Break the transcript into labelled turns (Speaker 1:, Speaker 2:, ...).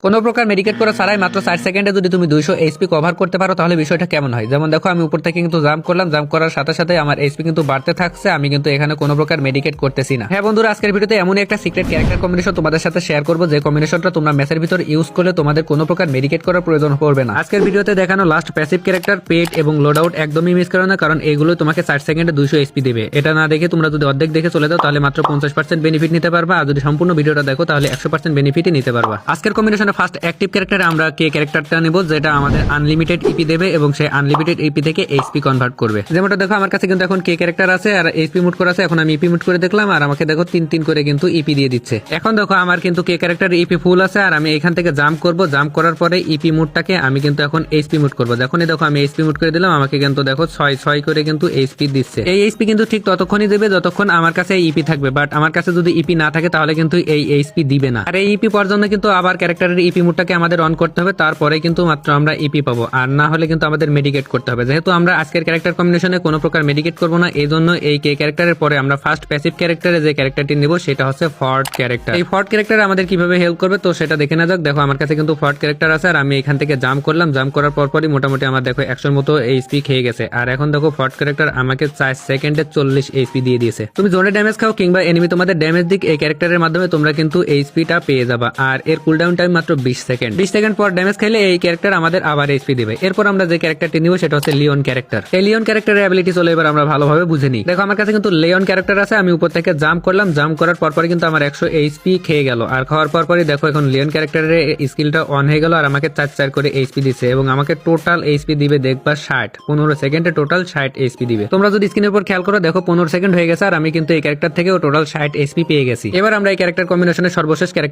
Speaker 1: কোনো প্রকার মেডিকেট করা ছাড়াই মাত্র 4 সেকেন্ডে যদি তুমি 200 এইচপি কভার করতে পারো তাহলে বিষয়টা কেমন হয়। যেমন দেখো আমি উপর থেকে কিন্তু জাম্প করলাম, জাম্প করার সাথে সাথে আমার এইচপি কিন্তু বাড়তে থাকছে, আমি কিন্তু এখানে কোনো প্রকার মেডিকেট করতেছি না। হ্যাঁ বন্ধুরা, আজকের ভিডিওতে এমন একটা সিক্রেট ক্যারেক্টার কম্বিনেশন তোমাদের সাথে শেয়ার করবো যে কম্বিনেশনটা তোমরা ম্যাচের ভিতর ইউজ করলে তোমাদের কোনো প্রকার মেডিকেট করার প্রয়োজন পড়বে না। আজকের ভিডিওতে দেখানো লাস্ট প্যাসিভ ক্যারেক্টার পেট এবং লোড আউট একদমই মিস করো না, কারণ এগুলো তোমাকে 4 সেকেন্ডে 200 এইচপি দেবে। এটা না দেখে তোমরা যদি অর্ধেক দেখে চলে যাও তাহলে মাত্র 50% বেনিফিট নিতে পারবা, আর যদি সম্পূর্ণ ভিডিওটা দেখো তাহলে 100% বেনিফিটই নিতে পারবা। আজকের কম্বিনেশনে ফার্স্ট অ্যাক্টিভ ক্যারেক্টারে আমরা কে ক্যারেক্টারটা নেব যেটা আমাদের আনলিমিটেড ইপি দেবে এবং সেই আনলিমিটেড ইপি থেকে এইচপি কনভার্ট করবে। যেমনটা দেখো আমার কাছে কিন্তু এখন কে ক্যারেক্টার আছে আর এইচপি মুড করা আছে। এখন আমি ইপি মুড করে দেখলাম আর আমাকে দেখো 3 করে কিন্তু ইপি দিয়ে দিচ্ছে। এখন দেখো আমার কিন্তু কে ক্যারেক্টার ইপি ফুল আছে আর আমি এখান থেকে জাম্প করব, জাম্প করার পরে ইপি মুডটাকে আমি কিন্তু এখন এইচপি মুড করব। যখনই দেখো আমি এইচপি মুড করে দিলাম আমাকে কিন্তু দেখো 6 করে কিন্তু এইচপি দিচ্ছে। এই এইচপি কিন্তু ঠিক ততক্ষণই দেবে যতক্ষণ আমার কাছে ইপি থাকবে, বাট আমার কাছে যদি ইপি না থাকে তাহলে কিন্তু এই এইচপি দিবে না। আর এই ইপি পাওয়ার জন্য কিন্তু আবার ক্যারেক্টারের ইপি মুডটাকে আমাদের অন করতে হবে, তারপরে কিন্তু মাত্র আমরা ইপি পাবো, আর না হলে কিন্তু আমাদের মেডিকেট করতে হবে। যেহেতু আমরা আজকের ক্যারেক্টার কম্বিনেশনে কোনো প্রকার মেডিকেট করবো না, এই জন্য এই কে ক্যারেক্টারের পরে আমরা ফার্স্ট প্যাসিভ ক্যারেক্টারে যে ক্যারেক্টারটি নেব সেটা হচ্ছে ফর্ট ক্যারেক্টার। এই ফর্ট ক্যারেক্টার আমাদের কিভাবে হেল্প করবে তো সেটা দেখে না যাক। দেখো আমার কাছে কিন্তু ফর্ট ক্যারেক্টার আছে আর আমি এখান থেকে জাম্প করলাম, জাম্প করার পরপরই মোটামুটি আমার দেখো 100 মতো এইচপি খেয়ে গেছে। আর এখন দেখো ফর্ট ক্যারেক্টার আমাকে 4 সেকেন্ডে 40 এইচপি দিয়ে দিয়েছে। তুমি জোনে ড্যামেজ খাও কিংবা এনিমি তোমাদের ড্যামেজ দিক, এই ক্যারেক্টারের মাধ্যমে তোমরা কিন্তু এইচপিটা পেয়ে যাবা। আর এর কুলডাউন টাইম মাত্র 20 সেকেন্ড। 20 সেকেন্ড পর ড্যামেজ খাইলে এই ক্যারেক্টার আমাদের আবার এইচপি দেবে। এরপর আমরা যে ক্যারেক্টারটি নিব সেটা হচ্ছে লিওন ক্যারেক্টার। এই লিওন ক্যারেক্টারের অ্যাবিলিটি চলে এবার আমরা ভালোভাবে বুঝে নিই। দেখো আমার কাছে কিন্তু লিওন ক্যারেক্টার আছে, আমি উপর থেকে জাম্প করলাম, জাম্প করার পরপরই কিন্তু আমার 100 এইচপি খেয়ে গেল। আর খাওয়ার পরপরই দেখো এখন লিওন ক্যারেক্টারের স্কিলটা অন হয়ে গেল আর আমাকে 4 করে এইচপি দিচ্ছে এবং আমাকে টোটাল এইচপি দিবে দেখবা 60। 15 সেকেন্ডে টোটাল 60 এইচপি দিবে। তোমরা যদি স্ক্রিনের উপর খেয়াল করো দেখো 15 সেকেন্ড হয়ে গেছে আর আমি কিন্তু এই ক্যারেক্টার থেকেও টোটাল 60 এইচপি পেয়ে গেছি। এবার আমরা এই ক্যারেক্টার কম্বিনেশনের সর্বশেষ ক্যারেক্টার